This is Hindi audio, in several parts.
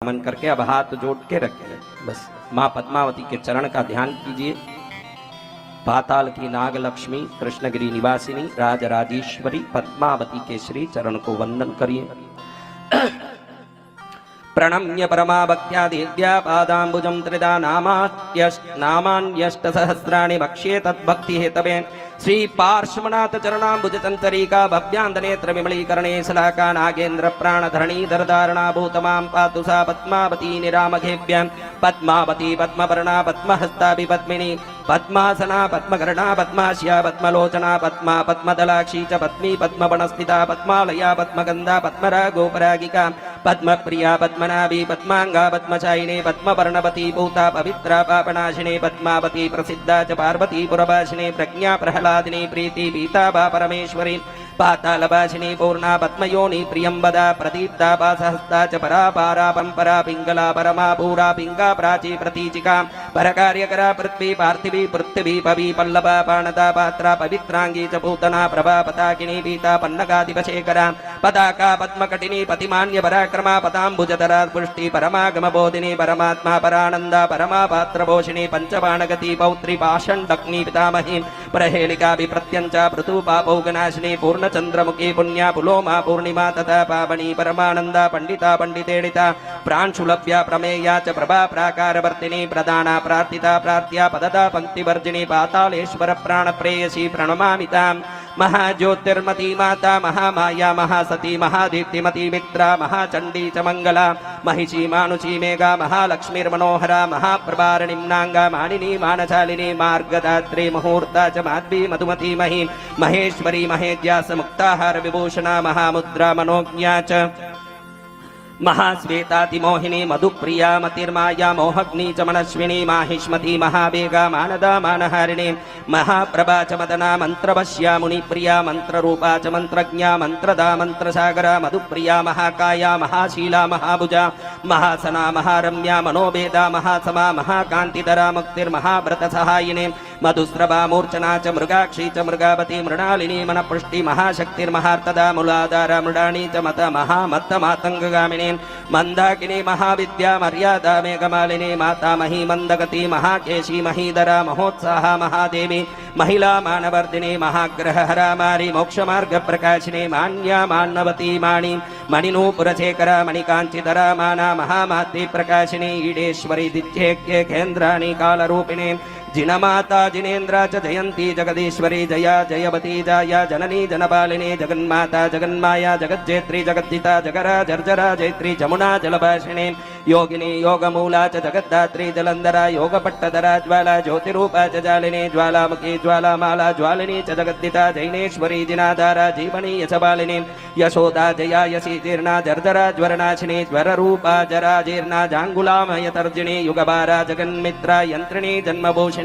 मन करके अब हाथ जोड़ के रखिए। बस माँ पद्मावती के चरण का ध्यान कीजिए। पाताल की नाग लक्ष्मी कृष्णगिरी निवासिनी राजराजेश्वरी पद्मावती के श्री चरण को वंदन करिए। प्रणम्य परमा भक्त्या देव्या पादाम्बुजं त्रिधा नामान्यष्टसहस्राणि भक्ष्ये तद्भक्ति हेतवे श्री पार्श्वनाथ चरणाम्बुज तंतरिका भव्यांतनेत्र विमलीकरणे शलाका नागेन्द्र प्राणधरणी धरधारणा भूतमां पातु सा पद्मावती निरामघेभ्यां पद्मावती पद्मवर्णा पद्महस्ता पद्मिनी पद्मासना पद्मकर्णा पद्माश्या पद्मलोचना पद्मा पद्मदलाक्षी च पद्मी पद्मवनस्थिता पद्मालया पद्मगंधा पद्मरागोपरागिका पद्मप्रिया पद्मनाभी पद्मांगा पद्मचायिनी पद्मवर्णवती भूता पवित्रा पापनाशिनी पद्मावती प्रसिद्धा च पार्वती पुरभाषिणी प्रज्ञा प्रहलादिनी प्रीति पीताभा परमेश्वरी पातालभाषिणी पूर्णा पद्मयोनि प्रियंवदा प्रदीप्ता पासहस्ता च परा पारा पंपरा पिंगला परमा पूरा पिंगा प्राची प्रतीचिका परकार्यकरा पृथ्वी पार्थिवी पृथ्वी पवी पल्लवा पाणता पात्रा पवित्रांगी च पूतना प्रभा पताकिनी पीता पन्नगादिपशेखरा पताका पद्मकटिनी पतिमान्य पराक्रमा पताम्बुजधरा पुष्टि परमागम बोधिनी परमात्मा परानंदा परमा पात्रभूषिणी पंचबाणगति पौत्री पाषण्डग्नि पितामही प्रहेलिका विप्रत्यंचा पृथु पापौगनाशिनी पूर्णचंद्रमुखी पुण्या पुलोमा पूर्णिमा तथा पावनी परमानंदा पंडिता पंडितेडिता प्रांशुलभ्या प्रमेया च प्रभा प्राकारवर्तिनी प्रदाना प्रार्थिता प्रार्थ्या पदता पंक्तिवर्जिनी पातालेश्वर प्राणप्रेयसी प्रणमामितां महाज्योतिर्मती माता महामाया महासती महादीप्तिमती मित्रा महाचंडी च मंगला महिषी मानुषी मेघा महालक्ष्मीर्मनोहरा महाप्रभारणिम्नांगा मानिनी मानशालिनी मार्गदात्री मुहूर्ता च माध्वी मधुमती मही महेश्वरी महेद्यास मुक्ताहार विभूषणा महामुद्रा मनोज्ञा च महाश्वेतातिमोहिनी मधुप्रिया मतिर्माया मोहग्नि च मनस्विनी माहिष्मती महावेगा मानदा मानहारिणी महाप्रभा च मदना मंत्रवश्या मुनिप्रिया मंत्ररूपा च मंत्रज्ञा मंत्रदा मंत्रसागरा मधुप्रिया महाकाया महाशीला महाभुजा महासना महारम्या मनोवेदा महासमा महाकांतिधरा मुक्तिर्महाव्रतसहायिनी मधुस्रवा मूर्छना च मृगाक्षी च मृगावती मृणालिनी मनपुष्टि महाशक्तिर्महार्तदा मूलाधारा मृडाणी च मत महामत्त मातंगगामिनी मंदाकिनी महाविद्या मर्यादा मेघमालिनी मातामही मंदगति महाकेशी महीधरा महोत्साह महादेवी महिला मानवर्धिनी महाग्रहहरा मारी मोक्षमार्ग प्रकाशिनी मान्या मान्नवती माणी मणिनूपुरशेखरा मणिकांचिधरा माना महामाती प्रकाशिनी ईडेश्वरी दित्येक्ये केन्द्राणि कालरूपिणी जिनमाता जिनेन्द्रा च जयंती जगदीश्वरी जया जयवती जाया जननी जनपालिनी जगन्माता जगन्माया जगज्जेत्री जगद्दिता जगरा जर्जरा जैत्री जमुना जलभाषिणी योगिनी योगमूला च जगद्धात्री जलंधरा योगपट्टधरा ज्वाला ज्योतिरूपा च जालिनी ज्वालामुखी ज्वालामाला ज्वालिनी च जगद्दिता जैनेश्वरी जिनाधारा जीवनी यशबालिनी यशोदा जया यशी जीर्णा जर्जरा ज्वरनाशिनी ज्वररूपा जरा जीर्णा जांगुलामयतर्जिनी युगभारा जगन्मित्रा यंत्रिणी जन्मभूषिणी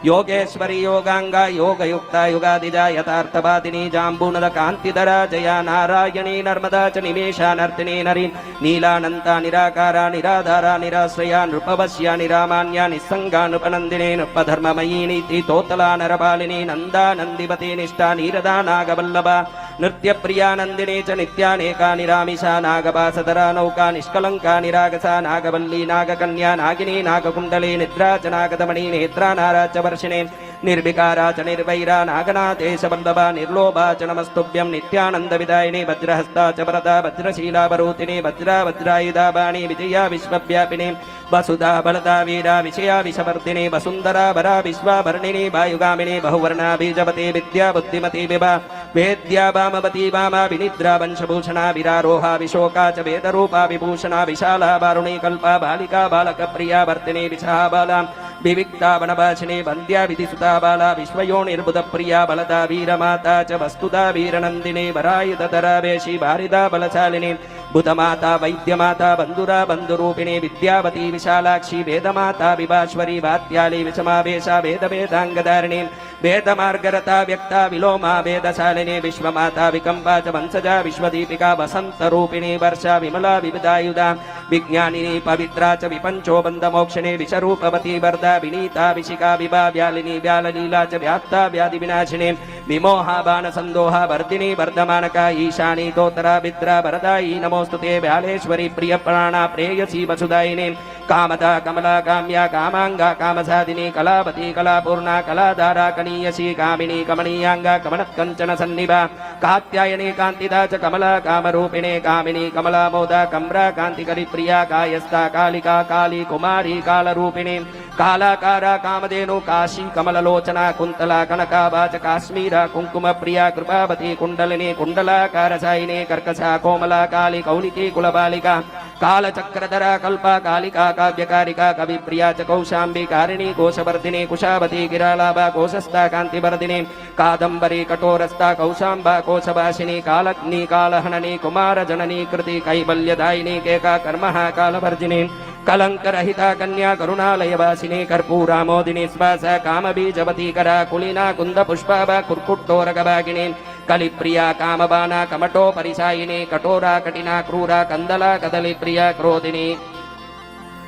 योगेश्वरी योगांगा योगयुक्ता युगादिजा यथार्थवादिनी जाम्बूनद कांतिधरा जया नारायणी नर्मदा च निमेषा नर्तिनी नरी नीलानंता निराकारा निराधारा निराश्रया नृपवश्या निरामान्या निस्संगा नृपनंदिनी नृपधर्ममयी नीति तोतला नरपालिनी नंदा नंदिवती निष्ठा नीरदा नागवल्लभा नृत्य प्रिया नंदिनी च नित्यानेका निरामिषा नागपासधरा नौका निष्कलंका निरागसा नागवल्ली नागकन्या नागिनी नागकुंडली निद्रा च नागदमणी नेत्रा नारा च वर्षिणी निर्विकारा च निर्वैरा नागनाथेश वल्लभा निर्लोभा च नमस्तुभ्यं नित्यानंद विदायिनी वज्रहस्ता च वरदा वज्रशीला वरूथिनी वज्रा वज्रायुधा वाणी विजया विश्वव्यापिनी वसुधा बलदा वीरा विषया विषवर्धिनी वसुंधरा वरा विश्वाभरणिनी वायुगामिनी बहुवर्णा बीजवती विद्या बुद्धिमती विभा वेद्या वामवती वामा विनिद्रा वंशभूषणा विरारोहा विशोका च वेदरूपा विभूषणा विशाला वारुणी कल्पा बालिका बालक प्रिया वर्तिनी विषहा बाला विविक्ता वनवासिनी वंद्या विधिसुता बाला विश्वयोनिर्बुध प्रिया बलदा वीरमाता च वस्तुदा वीरनंदिनी वरायुधरा वेशी भारिदा बलशालिनी बुधमाता वैद्यमाता बंधुरा बंधुरूपिणी विद्यावती विशालाक्षी वेदमाता विभाश्वरी वात्याली विषमावेशा वेद वेदांगधारिणी वेदमार्गरता व्यक्ता विलोमा वेदशालिनी विश्वमाता विकंपा च वंशजा विश्वदीपिका वसंत रूपिणी वर्षा विमला विविधायुधा विज्ञानिनी पवित्रा च विपंचो बन्धमोक्षणे विषरूपवती वरदा विनीता विशिका विभा व्यालिनी व्याललीला च व्यात्ता व्याधिविनाशिनी विमोहा बाणसन्दोहा वर्धिनी वर्धमानका ईशानी दोतरा विद्रा वरदायी नमोस्तुते व्यालेश्वरी प्रियप्राणा प्रेयसी वसुदायिनी कामदा कमला काम्या कामांगा कामसाधिनी कलावती कलापूर्णा कलाधारा कनीयसी कामिनी कमनीयांगा कमनत्कंचन सन्निभा कात्यायनी कांतिदा च कमला कामरूपिणे कामिनी कमला मोदा कम्रा कांतिकरी प्रिया कायस्ता कालिका काली कुमारी कालरूपिणी कालाकारा कामधेनु काशी कमललोचना कुंतला कनका वाच काश्मीरा कुंकुम प्रिया कृपावती कुंडलिनी कुंडलाकार सायिनी कर्कशा कोमला काली कौलिकी कुलबालिका कालचक्रधरा कल्पा कालिका काव्यकारिका कविप्रिया च कौशाम्बी कारिणी कोशवर्धिनी कुशावती गिरालाभा कोशस्था कांतिवर्धिनी कादंबरी कठोरस्था कौशाम्बा कोशवासिनी कालग्नि कालहननी कुमार जननी कृति कैवल्यदायिनी केका कर्मः कालवर्जिनी कलंकरहिता कन्या करुणालयवासिनी कर्पूरामोदिनी स्वासा कामबीजवती करा कुलिना कुंद पुष्पाभा कुर्कुट्टोरगभागिनी कलिप्रिया कामबाना कमटो परिसायिनी कठोरा कठिना क्रूरा कंदला कदली प्रिया क्रोधिनी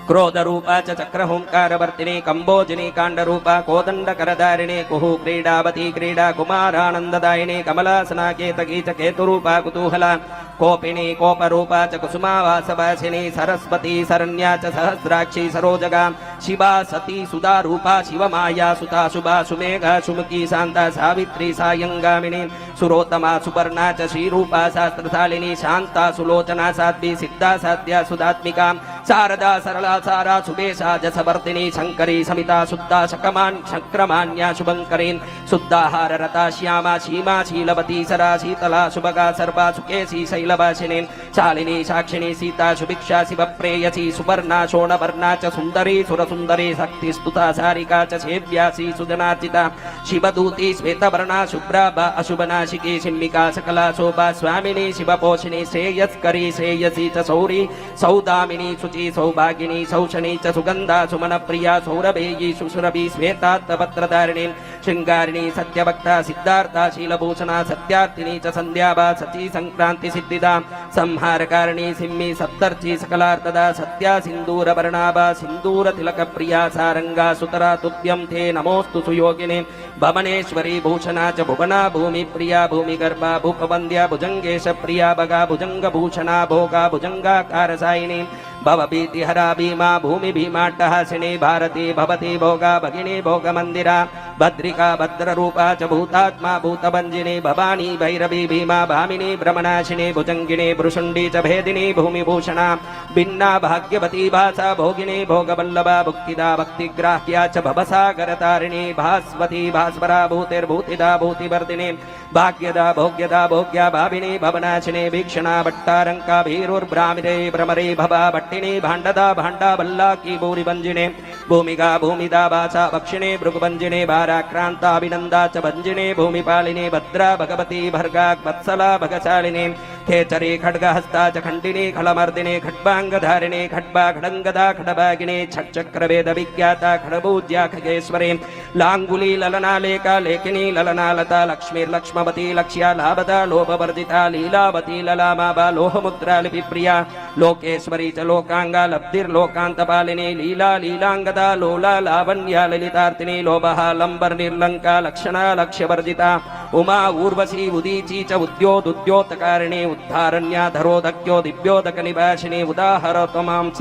क्रोध रूपा च चक्रहुंकार वर्तिनी कंबोजिनी कांड रूपा कोदंड करधारिणी कुहु क्रीडावती क्रीडा कुमारानंददायिनी कमलासना केतकी च केतुरूपा कुतूहला कोपिनी कोपरूपा च कुसुमावासवासिनी सरस्वती शरण्या च सहस्राक्षी सरोजगा शिवा सती सुधा रूपा शिवमाया सुता शुभा सुमेघा सुमुखी शांता सावित्री सायंगामिनी सुरोत्तमा सुपर्णा च श्रीरूपा शास्त्रशालिनी शांता सुलोचना साध्वी सिद्धा साध्या सुधात्मिका शारदा सरला सारा सुबेशा जसवर्तिनी शंकरी समिता शुद्धा शक्रमान्या शुभंकरीन शुद्धाहार रता श्यामा सीमा शीलवती सरा शीतला शुभगा सर्वा सुकेशी शैलवासिनी शालिनी साक्षिणी सीता सुभिक्षा शिवप्रेयसी सुवर्णा शोणवर्णा च सुंदरी सुरसुंदरी शक्तिस्तुता सारिका च सेव्यासी सुजनार्चिता शिवदूती श्वेतवर्णा शुभ्रा अशुभनाशिकी शिम्मिका सकला शोभा स्वामिनी शिवपोषिणी श्रेयस्करी श्रेयसी च सौरी सौदामिनी शुचि सौभागिनी सौषणी च सुगंधा सुमन प्रिया सौरभेयी सुसुरभि श्वेतात्तपत्रधारिणी श्रृंगारिणी सत्यभक्ता सिद्धार्था शीलभूषणा सत्यार्थिनी च संध्याभा सची संक्रांति सिद्धिदा संहारकारिणी सिम्मी सप्तर्ची सकलार्थदा सत्या सिंदूरवर्णाभा सिंदूर तिलक प्रिया सारंगा सुतरा तुभ्यं ते नमोस्तु सुयोगिने भवनेश्वरी भूषणा च भुवना भूमि प्रिया भूमिगर्भा भूपवन्द्या भुजंगेश प्रिया भगा भुजंग भूषणा भोगा भुजंगाकार सायिनी भवभीतिहरा भीमा भूमि भीमाट्टहासिनी भारती भवती भोगा भगिनी भोगमन्दिरा भद्रिका भद्ररूपा च भूतात्मा भूतभञ्जिनी भवानी भैरवी भीमा भामिनी भ्रमनाशिनी भुजंगिनी भृशुण्डी च भेदिनी भूमिभूषणा भिन्ना भाग्यवती भासा भोगिनी भोगवल्लभा भुक्तिदा भक्तिग्राह्या च भवसागरतारिणी भास्वती भास्वरा भूतिर्भूतिदा भूतिवर्धिनी भाग्यदा भोग्यदा भोग्या भाविनी भवनाशिनी भीक्षणा भट्टारंका भीरुर्ब्राह्मिरे भ्रमरे भवा भट्टिनी भाण्डदा भाण्डा बल्ला की भूरिभञ्जिने भूमिका भूमिदा भाषा भक्षिणे भृगुभञ्जिने भाराक्रांता अभिनंदा च भञ्जिने भूमिपालिनी भद्रा भगवती भर्गा वत्सला भगशालिनी खेचरी खड्गहस्ता च खण्डिनी खलमर्दिनी खड्बांगधारिणी खड्बा खडंगदा खडभागिनी छक्चक्रवेद विख्याता खडभूज्या खगेश्वरी लांगुली ललनालेका लेखिनी ललनालता लक्ष्मीर्लक्ष्मवती लक्ष्या लाभदा लोभवर्जिता लीलावती ललामाभा लोहमुद्रा लिपिप्रिया लोकेश्वरी च लोकांगा लब्धिर्लोकांतपालिनी लीला लीलांगदा लोला लावण्या ललितार्तिनी लोभः लंबर निर्लंका लक्षणा लक्ष्यवर्जिता उमा ऊर्वशी उदीची च उद्योतकारिणी उद्धारण्या धरोदक्यो दिव्योदक निवासिनी उदाहर त्वमांस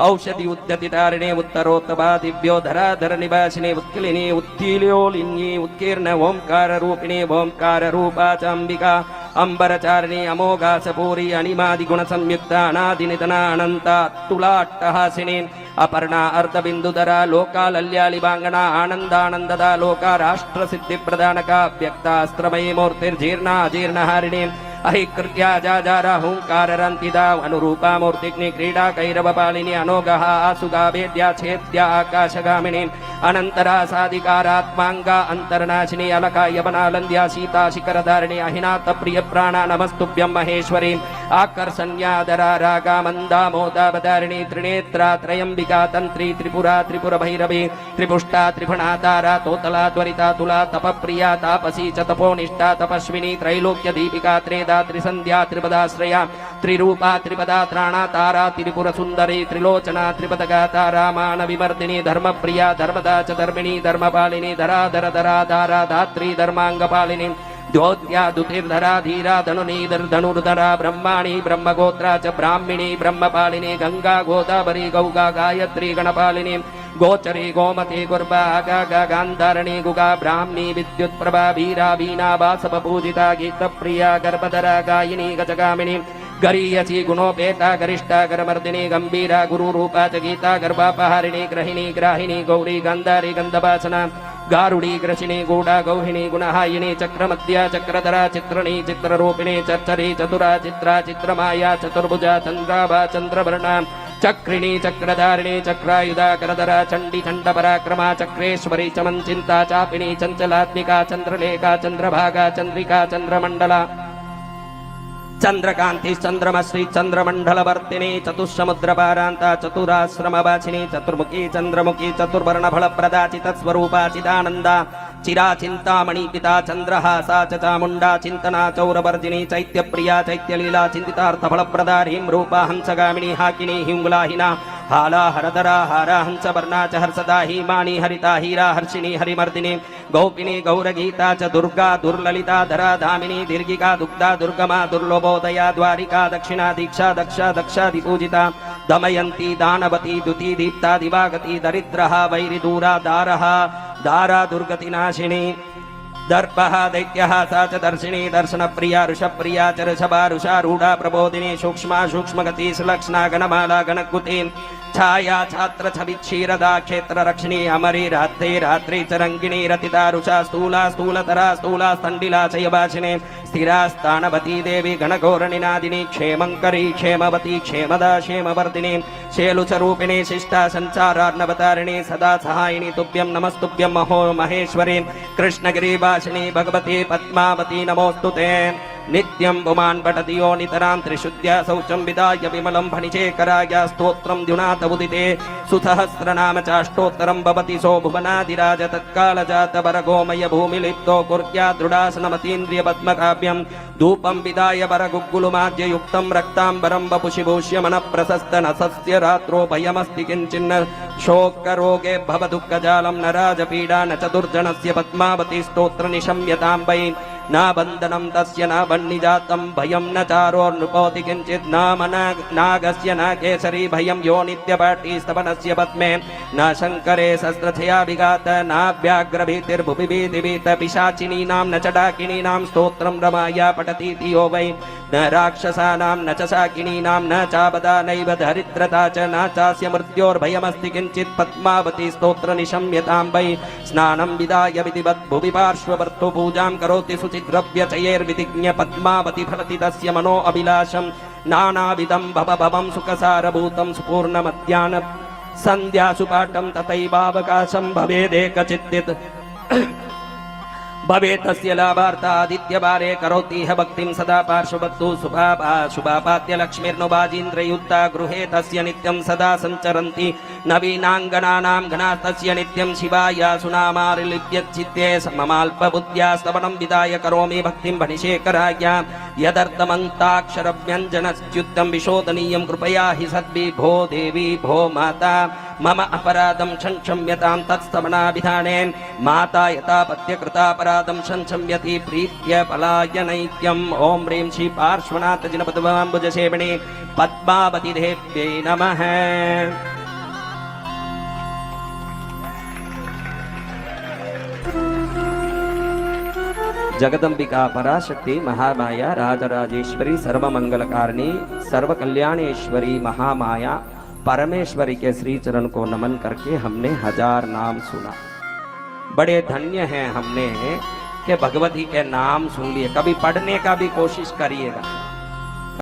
औषधि उद्यतितारिणी उत्तरोत्तमा दिव्योधराधर निवासिनी उत्किलिनी उत्कील्योलिन्यी उत्कीर्ण ओंकार रूपिणी ओंकार रूपा च अंबिका अंबरचारिणी अमोघा सपूरी अनिमादि गुण संयुक्ता अनादिनिधना अनंता तुलाट्टहासिनी अपर्णा अर्धबिंदुधरा लोका लल्यालिबांगना आनंदानंददा लोका राष्ट्र सिद्धि प्रदानका व्यक्तास्त्रमयी मूर्तिर्जीर्णा अजीर्णहारिणी अहिकृत्या जाजारा हुंकार रंतिदा अनुरूपा मूर्तिग्नि क्रीडा कैरवपालिनी अनोगः आसुगा वेद्या छेद्या आकाशगामिनी अनंतरा साधिकारात्मांगा अंतरनाशिनी अलका यवनालंद्या सीता शिखरधारिणी अहिनाथ प्रिय प्राणा नमस्तुभ्यं महेश्वरी आकर्षण्यादरा रागा मंदा मोदावतारिणी त्रिनेत्रा त्रयंबिका तंत्री त्रिपुरा त्रिपुर भैरवी त्रिपुष्टा त्रिफणा तारा तोतला त्वरिता तुला तपप्रिया तापसी च तपोनिष्ठा तपस्विनी त्रैलोक्य दीपिका त्रेदा त्रिसंध्या त्रिपदाश्रया त्रिरूपा त्रिपदा त्राणा तारा त्रिपुर सुंदरी त्रिलोचना त्रिपदगा तारा मान विमर्दिनी धर्मप्रिया धर्मदा च धर्मिणी धर्मपालिनी धराधर धराधारा धात्री धर्मांगपालिनी द्योत्या दुतिर्धरा धीरा धनुर्धरा ब्रह्माणी ब्रह्मगोत्रा च ब्राह्मिणी ब्रह्मपालिनी गंगा गोदावरी गौगा गायत्री गणपालिनी गोचरी गोमती गुर्बा गा गांधारणी गुगा ब्राह्मी विद्युत्प्रभा वीरा वीणा वासव पूजिता गीतप्रिया गर्भधरा गायिनी गजगामिनी गरीयसी गुणोपेता गरिष्ठा गरमर्दिनी गंभीरा गुरुरूपा च गीता गर्भापहारिणी ग्रहिणी ग्राहिणी गौरी गांधारी गंधवासना गारुड़ी ग्रसिणी गूढ़ा गौहिणी गुणहायिनी चक्रमध्या चक्रधरा चित्रणी चित्ररूपिणी चर्चरी चतुरा चित्रा चित्रमाया चतुर्भुजा चंद्राभा चंद्रवर्णा चक्रिणी चक्रधारिणी चक्रायुधा करधरा चंडी चंड पराक्रमा चक्रेश्वरी चमंचिंता चापिणी चंचलात्मिका चंद्रलेखा चंद्रभागा चंद्रिका चंद्रमंडला चंद्रकांति चंद्रमश्री चंद्रमंडलवर्तिनी चतुस्समुद्रपारांता चतुराश्रमवासिनी चतुर्मुखी चंद्रमुखी चतुर्वर्ण फलप्रदा चित्स्वरूपा चिदानंदा चिराचिंतामणि पिता चंद्रहासा च चामुंडा चिंतना चौरवर्जिनी चैत्यप्रिया चैत्यलीला चिंतितार्थफलप्रदा ह्रीं रूपा हंसगामिनी हाकिनी हिंगुलाहिना हाला हरधरा हारा हंसवर्णा च हर्षदा हीमानी हरिता हीरा हर्षिणी हरिमर्दिनी गौपिनी गौरगीता च दुर्गा दुर्ललिता धरा धामिनी दीर्घिका दुग्धा दुर्गमा दुर्लभोदया द्वारिका दक्षिणा दीक्षा दक्षा दक्षादिपूजिता दमयंती दानवती द्युति दीप्ता दिवागती दरिद्रहा वैरिदूरा दारहा दारा दुर्गतिनाशिनी दर्पः दैत्यः सा च दर्शिनी दर्शनप्रिया ऋषप्रिया च ऋषभारुषारूढा प्रबोधिनी सूक्ष्मा सूक्ष्मगति सुलक्षणा गणमाला गणकुती छाया छात्र छविक्षीरदा क्षेत्र रक्षिणी अमरी रात्रे रात्रि च रंगिणी रतिदारुषा स्थूला स्थूलतरा स्थूला स्तंडिला चयवासिनी स्थिरा स्थानवती देवी गणघोरनिनादिनी क्षेमंकरी क्षेमवती क्षेमदा क्षेमवर्धिनी शेलुचरूपिणी शिष्टा संसारार्णवतारिणी सदा सहायिनी तुभ्यं नमस्तुभ्यं महो महेश्वरी कृष्णगिरिवासिनी भगवती पद्मावती नमोस्तुते नित्यं पुमान् पठति यो नितरां त्रिशुद्ध्या शौचं विदाय विमलं फणिशेखराय स्तोत्रं द्युनाथ उदिते सुसहस्रनाम चाष्टोत्तरं भवति सो भुवनादिराज तत्कालजातवरगोमय भूमिलिप्तो कुर्या दृढासनमतीन्द्रिय पद्मकाव्यं धूपं विदाय वरगुग्गुलुमाद्ययुक्तं रक्ताम्बरं वपुषि भूष्यमनप्रशस्तनसस्य रात्रो भयमस्ति किञ्चिन्न शोकरोगे भवदुःखजालं न राजपीडा न चतुर्जनस्य पद्मावती स्तोत्रनिशम्यतां वै न बन्धनं तस्य न बन्निजातं भयं न चारोर्नृपोति किञ्चित् नागस्य न केसरी भयं यो नित्यपाटी स्तवनस्य पद्मे न शङ्करे शस्त्रथया विघात नाव्याघ्रभीतिर्भुवि भीतिभीत पिशाचिनीनां न च डाकिनीनां स्तोत्रं रमाया पठतीति यो वै न राक्षसानां न च शाकिनीनां न चापदा नैव दरिद्रता च न चास्य मृत्योर्भयमस्ति किञ्चित् पद्मावती स्तोत्रनिशम्यतां वै स्नानं विदाय विधिवत् भुवि पार्श्ववर्तु पूजां करोति द्रव्यचयैर्विधिज्ञ पद्मावती फलति तस्य मनो अभिलाषं नानाविधं भवभवं सुखसारभूतं सुपूर्णमध्यान सन्ध्यासुपाठं तथैवावकाशं भवेदेकचित्तित् भवे तस्य लाभार्था आदित्यवारे करोति ह भक्तिं सदा पार्श्ववत्तु शुभापात्य लक्ष्मीर्नुबाजीन्द्रयुक्ता गृहे तस्य नित्यं सदा सञ्चरन्ति नवीनाङ्गनानां गणा तस्य नित्यं शिवाय सुनामारिलिप्यच्चित्ते ममाल्पबुद्ध्या स्तवनं विदाय करोमि भक्तिं फणिशेखराय यदर्थमन्ताक्षरव्यञ्जनस्त्युक्तं विशोदनीयं कृपया हि सद्भि भो देवी भो माता मम अपराधं क्षम्यतां तत्स्तवनाभिधाने माता यथा पत्यकृतापराधं क्षम्यति प्रीत्य पलायनैक्यम् ॐ ह्रीं श्री पार्श्वनाथ जिनपद्माम्बुजसेविने पद्मावती देव्यै नमः। जगदंबिका पराशक्ति महामाया राजराजेश्वरी सर्वमंगलकारिणी सर्वकल्याणेश्वरी महामाया परमेश्वरी के श्री चरण को नमन करके हमने 1000 नाम सुना। बड़े धन्य हैं हमने कि भगवती के नाम सुन लिए। कभी पढ़ने का भी कोशिश करिएगा।